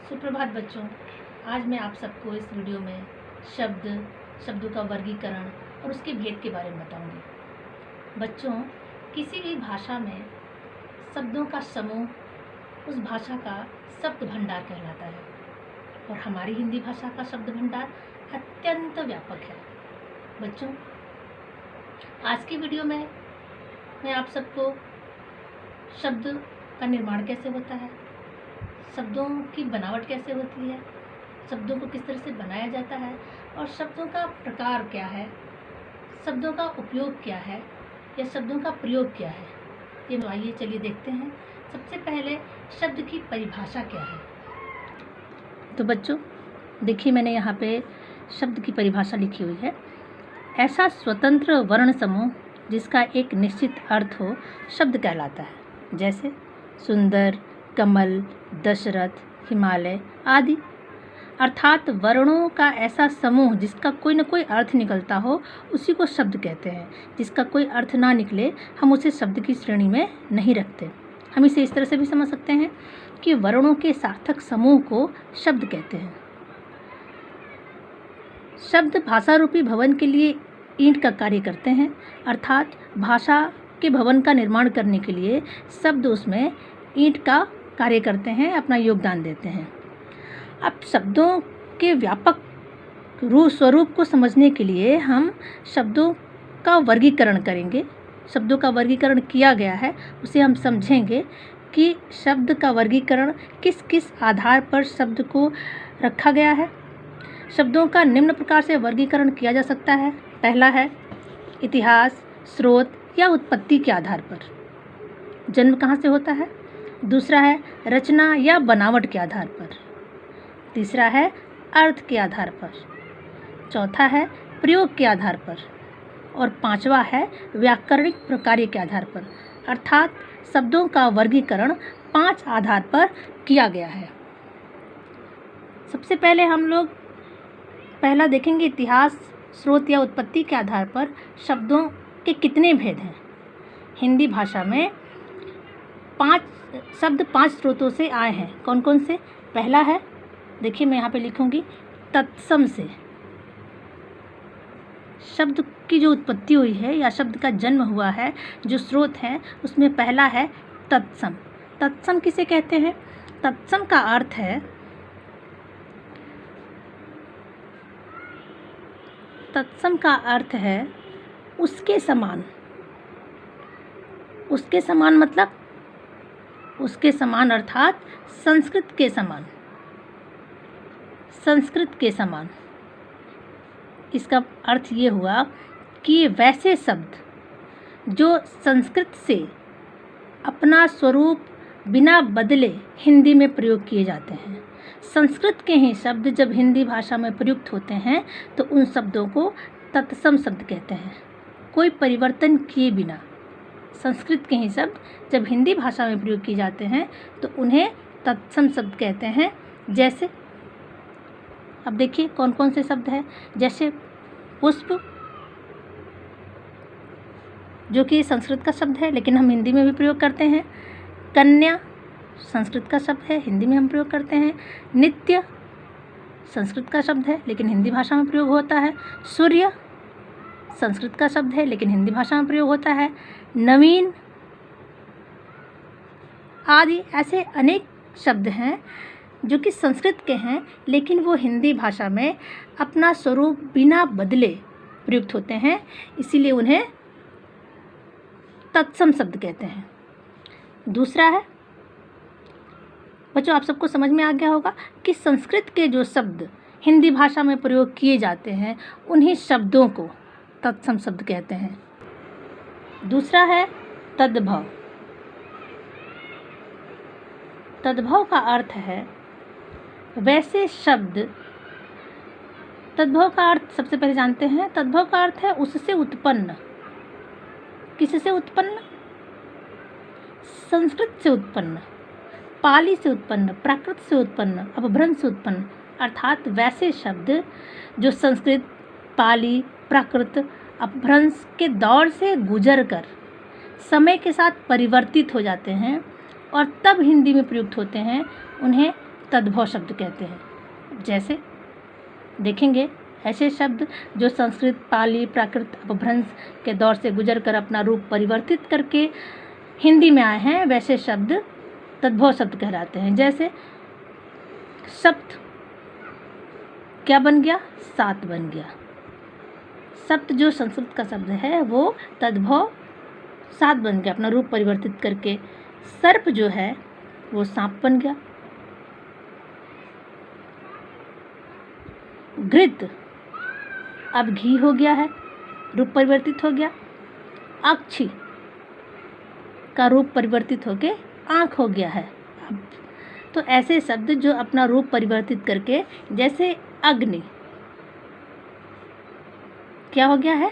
सुप्रभात बच्चों। आज मैं आप सबको इस वीडियो में शब्दों का वर्गीकरण और उसके भेद के बारे में बताऊंगी। बच्चों, किसी भी भाषा में शब्दों का समूह उस भाषा का शब्द भंडार कहलाता है और हमारी हिंदी भाषा का शब्द भंडार अत्यंत व्यापक है। बच्चों, आज की वीडियो में मैं आप सबको शब्द का निर्माण कैसे होता है, शब्दों की बनावट कैसे होती है, शब्दों को किस तरह से बनाया जाता है और शब्दों का प्रकार क्या है, शब्दों का उपयोग क्या है या शब्दों का प्रयोग क्या है, ये आइए चलिए देखते हैं। सबसे पहले शब्द की परिभाषा क्या है। तो बच्चों देखिए, मैंने यहाँ पे शब्द की परिभाषा लिखी हुई है। ऐसा स्वतंत्र वर्ण समूह जिसका एक निश्चित अर्थ हो शब्द कहलाता है, जैसे सुंदर, कमल, दशरथ, हिमालय आदि। अर्थात वर्णों का ऐसा समूह जिसका कोई न कोई अर्थ निकलता हो उसी को शब्द कहते हैं। जिसका कोई अर्थ ना निकले हम उसे शब्द की श्रेणी में नहीं रखते। हम इसे इस तरह से भी समझ सकते हैं कि वर्णों के सार्थक समूह को शब्द कहते हैं। शब्द भाषा रूपी भवन के लिए ईंट का कार्य करते हैं, अर्थात भाषा के भवन का निर्माण करने के लिए शब्द उसमें ईंट का कार्य करते हैं, अपना योगदान देते हैं। अब शब्दों के व्यापक स्वरूप को समझने के लिए हम शब्दों का वर्गीकरण करेंगे। शब्दों का वर्गीकरण किया गया है, उसे हम समझेंगे कि शब्द का वर्गीकरण किस किस आधार पर शब्द को रखा गया है। शब्दों का निम्न प्रकार से वर्गीकरण किया जा सकता है। पहला है इतिहास, स्रोत या उत्पत्ति के आधार पर, जन्म कहाँ से होता है। दूसरा है रचना या बनावट के आधार पर। तीसरा है अर्थ के आधार पर। चौथा है प्रयोग के आधार पर। और पांचवा है व्याकरणिक प्रकार्य के आधार पर। अर्थात शब्दों का वर्गीकरण 5 आधार पर किया गया है। सबसे पहले हम लोग पहला देखेंगे इतिहास, स्रोत या उत्पत्ति के आधार पर शब्दों के कितने भेद हैं। हिंदी भाषा में 5 स्रोतों से आए हैं। कौन कौन से? पहला है, देखिए मैं यहाँ पे लिखूँगी, तत्सम से। शब्द की जो उत्पत्ति हुई है या शब्द का जन्म हुआ है, जो स्रोत है, उसमें पहला है तत्सम। तत्सम किसे कहते हैं? तत्सम का अर्थ है, तत्सम का अर्थ है उसके समान। उसके समान मतलब उसके समान अर्थात संस्कृत के समान। संस्कृत के समान इसका अर्थ ये हुआ कि वैसे शब्द जो संस्कृत से अपना स्वरूप बिना बदले हिंदी में प्रयोग किए जाते हैं। संस्कृत के ही शब्द जब हिंदी भाषा में प्रयुक्त होते हैं तो उन शब्दों को तत्सम शब्द कहते हैं, कोई परिवर्तन किए बिना। संस्कृत के ही शब्द जब हिंदी भाषा में प्रयोग किए जाते हैं तो उन्हें तत्सम शब्द कहते हैं। जैसे अब देखिए कौन कौन से शब्द हैं। जैसे पुष्प, जो कि संस्कृत का शब्द है लेकिन हम हिंदी में भी प्रयोग करते हैं। कन्या संस्कृत का शब्द है, हिंदी में हम प्रयोग करते हैं। नित्य संस्कृत का शब्द है लेकिन हिंदी भाषा में प्रयोग होता है। सूर्य संस्कृत का शब्द है लेकिन हिंदी भाषा में प्रयोग होता है। नवीन आदि ऐसे अनेक शब्द हैं जो कि संस्कृत के हैं लेकिन वो हिंदी भाषा में अपना स्वरूप बिना बदले प्रयुक्त होते हैं, इसीलिए उन्हें तत्सम शब्द कहते हैं। दूसरा है, बच्चों आप सबको समझ में आ गया होगा कि संस्कृत के जो शब्द हिंदी भाषा में प्रयोग किए जाते हैं उन्हीं शब्दों को तत्सम शब्द कहते हैं। दूसरा है तद्भव। तद्भव का अर्थ है वैसे शब्द। तद्भव का अर्थ सबसे पहले जानते हैं। तद्भव का अर्थ है उससे उत्पन्न। किससे उत्पन्न? संस्कृत से उत्पन्न, पाली से उत्पन्न, प्राकृत से उत्पन्न, अपभ्रंश से उत्पन्न। अर्थात वैसे शब्द जो संस्कृत, पाली, प्राकृत, अपभ्रंश के दौर से गुजर कर समय के साथ परिवर्तित हो जाते हैं और तब हिंदी में प्रयुक्त होते हैं, उन्हें तद्भव शब्द कहते हैं। जैसे देखेंगे ऐसे शब्द जो संस्कृत, पाली, प्राकृत, अपभ्रंश के दौर से गुजर कर अपना रूप परिवर्तित करके हिंदी में आए हैं, वैसे शब्द तद्भव शब्द कहलाते हैं। जैसे सप्त क्या बन गया? सात बन गया। सप्त जो संस्कृत का शब्द है वो तद्भव सात बन गया, अपना रूप परिवर्तित करके। सर्प जो है वो सांप बन गया। घृत अब घी हो गया है, रूप परिवर्तित हो गया। अक्षी का रूप परिवर्तित होके आँख हो गया है। अब तो ऐसे शब्द जो अपना रूप परिवर्तित करके, जैसे अग्नि क्या हो गया है?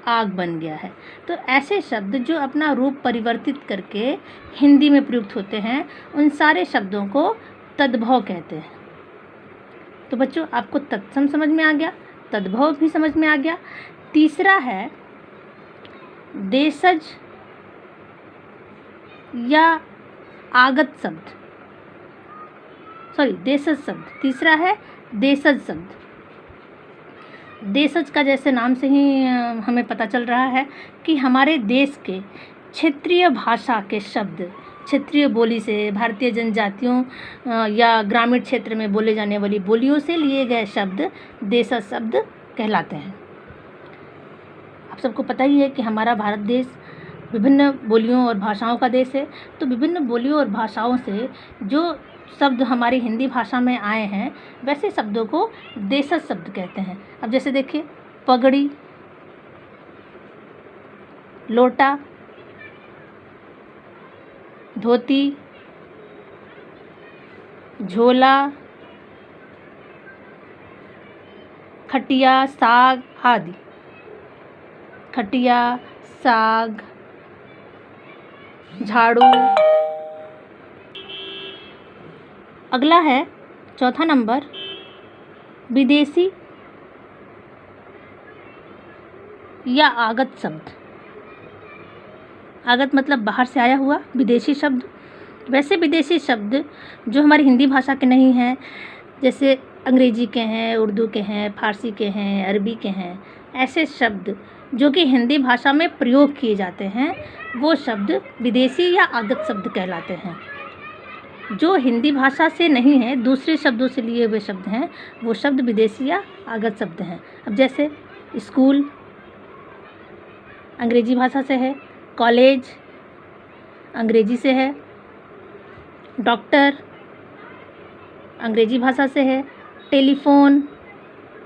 आग बन गया है। तो ऐसे शब्द जो अपना रूप परिवर्तित करके हिंदी में प्रयुक्त होते हैं, उन सारे शब्दों को तद्भव कहते हैं। तो बच्चों आपको तत्सम समझ में आ गया, तद्भव भी समझ में आ गया। तीसरा है देशज या आगत शब्द, देशज शब्द। तीसरा है देशज शब्द। देशज का जैसे नाम से ही हमें पता चल रहा है कि हमारे देश के क्षेत्रीय भाषा के शब्द, क्षेत्रीय बोली से, भारतीय जनजातियों या ग्रामीण क्षेत्र में बोले जाने वाली बोलियों से लिए गए शब्द देशज शब्द कहलाते हैं। आप सबको पता ही है कि हमारा भारत देश विभिन्न बोलियों और भाषाओं का देश है। तो विभिन्न बोलियों और भाषाओं से जो शब्द हमारी हिंदी भाषा में आए हैं, वैसे शब्दों को देशज शब्द कहते हैं। अब जैसे देखिए पगड़ी, लोटा, धोती, झोला, खटिया, साग आदि। खटिया, साग, झाड़ू। अगला है चौथा नंबर, विदेशी या आगत शब्द। आगत मतलब बाहर से आया हुआ, विदेशी शब्द। वैसे विदेशी शब्द जो हमारी हिंदी भाषा के नहीं हैं, जैसे अंग्रेजी के हैं, उर्दू के हैं, फारसी के हैं, अरबी के हैं, ऐसे शब्द जो कि हिंदी भाषा में प्रयोग किए जाते हैं, वो शब्द विदेशी या आगत शब्द कहलाते हैं। जो हिंदी भाषा से नहीं है, दूसरे शब्दों से लिए हुए शब्द हैं, वो शब्द विदेशी या आगत शब्द हैं। अब जैसे स्कूल अंग्रेजी भाषा से है, कॉलेज अंग्रेजी से है, डॉक्टर अंग्रेजी भाषा से है, टेलीफोन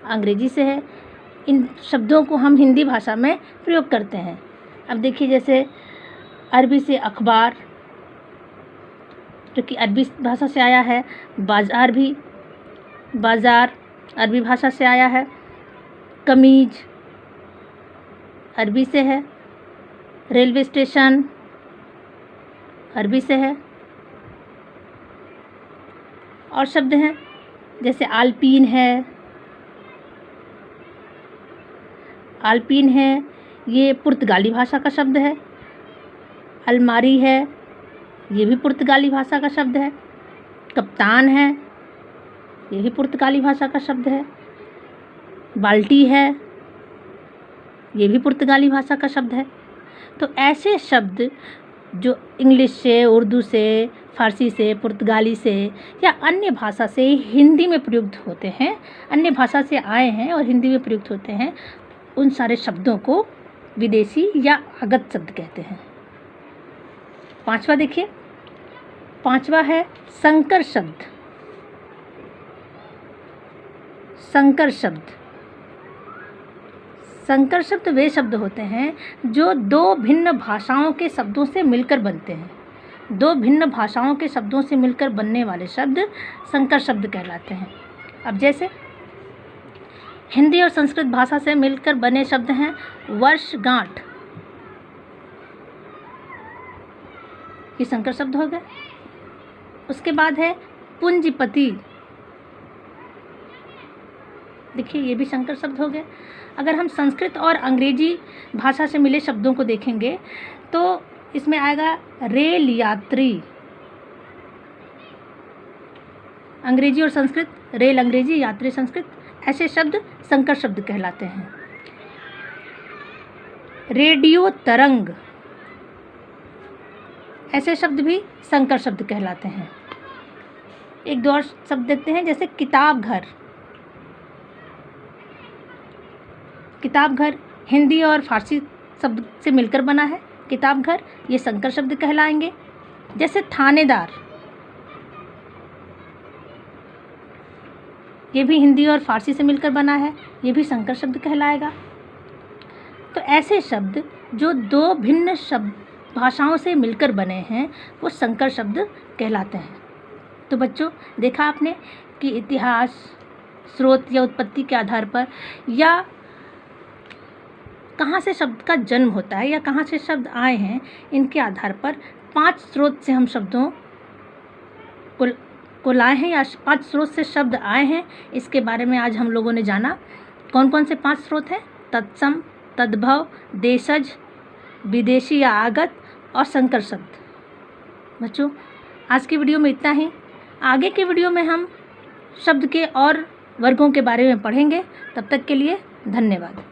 अंग्रेजी से है। इन शब्दों को हम हिंदी भाषा में प्रयोग करते हैं। अब देखिए जैसे अरबी से अखबार, जो कि अरबी भाषा से आया है। बाज़ार भी, बाज़ार अरबी भाषा से आया है। कमीज अरबी से है। रेलवे स्टेशन अरबी से है। और शब्द हैं जैसे आल्पीन है, आल्पीन है, ये पुर्तगाली भाषा का शब्द है। अलमारी है, ये भी पुर्तगाली भाषा का शब्द है। कप्तान है, ये भी पुर्तगाली भाषा का शब्द है। बाल्टी है, ये भी पुर्तगाली भाषा का शब्द है। तो ऐसे शब्द जो इंग्लिश से, उर्दू से, फारसी से, पुर्तगाली से या अन्य भाषा से हिंदी में प्रयुक्त होते हैं, अन्य भाषा से आए हैं और हिंदी में प्रयुक्त होते हैं, उन सारे शब्दों को विदेशी या आगत शब्द कहते हैं। पांचवा देखिए, पांचवा है संकर शब्द। संकर शब्द, संकर शब्द वे शब्द होते हैं जो दो भिन्न भाषाओं के शब्दों से मिलकर बनते हैं। दो भिन्न भाषाओं के शब्दों से मिलकर बनने वाले शब्द संकर शब्द कहलाते हैं। अब जैसे हिंदी और संस्कृत भाषा से मिलकर बने शब्द हैं वर्षगांठ, ये संकर शब्द हो गए। उसके बाद है पूंजीपति, देखिए ये भी संकर शब्द हो गए। अगर हम संस्कृत और अंग्रेजी भाषा से मिले शब्दों को देखेंगे तो इसमें आएगा रेल यात्री, अंग्रेजी और संस्कृत, रेल अंग्रेजी, यात्री संस्कृत, ऐसे शब्द संकर शब्द कहलाते हैं। रेडियो तरंग, ऐसे शब्द भी संकर शब्द कहलाते हैं। एक दो और शब्द देखते हैं, जैसे किताब घर। किताब घर हिंदी और फारसी शब्द से मिलकर बना है। किताब घर ये संकर शब्द कहलाएंगे। जैसे थानेदार, ये भी हिंदी और फारसी से मिलकर बना है, ये भी संकर शब्द कहलाएगा। तो ऐसे शब्द जो दो भिन्न शब्द भाषाओं से मिलकर बने हैं वो संकर शब्द कहलाते हैं। तो बच्चों, देखा आपने कि इतिहास, स्रोत या उत्पत्ति के आधार पर, या कहाँ से शब्द का जन्म होता है या कहाँ से शब्द आए हैं, इनके आधार पर 5 स्रोत से हम शब्दों को लाए हैं या 5 स्रोत से शब्द आए हैं। इसके बारे में आज हम लोगों ने जाना। कौन कौन से 5 स्रोत हैं? तत्सम, तद्भव, देशज, विदेशी या आगत और संकर शब्द। बच्चों, आज की वीडियो में इतना ही। आगे के वीडियो में हम शब्द के और वर्गों के बारे में पढ़ेंगे। तब तक के लिए धन्यवाद।